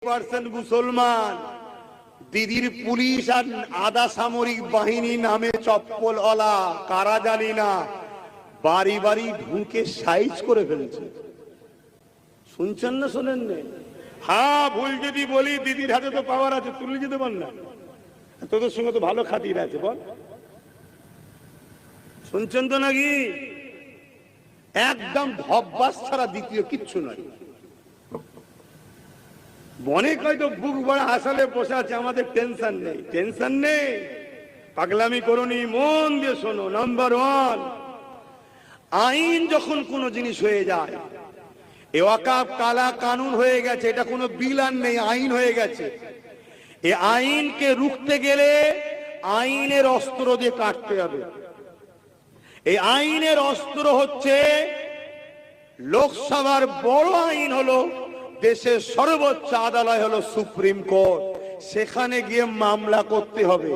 Percent মুসলমান দিদির police আর আধা সামরিক বাহিনী নামে চপ্পল ওলা কারা জানি না বাড়ি বাড়ি ঢুকে সাইজ করে ফেলছে। শুনছেন না শোনেন না? হ্যাঁ, ভুল যদি বলি দিদির হাতে তো পাওয়ার আছে, তুলে যেতে পার না, তোদের সঙ্গে তো ভালো খাতির আছে, বল। শুনছেন তো নাকি? একদম ধব্বাস ছাড়া দ্বিতীয় কিচ্ছু নয়। অনেক হয়তো বুক বড় হাসালে বসে আছে, আমাদের টেনশন নেই, টেনশন নেই, পাগলামি করোনি, মন দিয়ে শোনো। নাম্বার ওয়ান, আইন যখন কোনো জিনিস হয়ে যায়, এ ওয়াকাফ কালা কানুন হয়ে গেছে, এটা কোনো বিল আর নেই, আইন হয়ে গেছে। এই আইনকে রুখতে গেলে আইনের অস্ত্র দিয়ে কাটতে হবে। এই আইনের অস্ত্র হচ্ছে লোকসভার বড় আইন হলো দেশের সর্বোচ্চ আদালত হলো সুপ্রিম কোর্ট, সেখানে গিয়ে মামলা করতে হবে।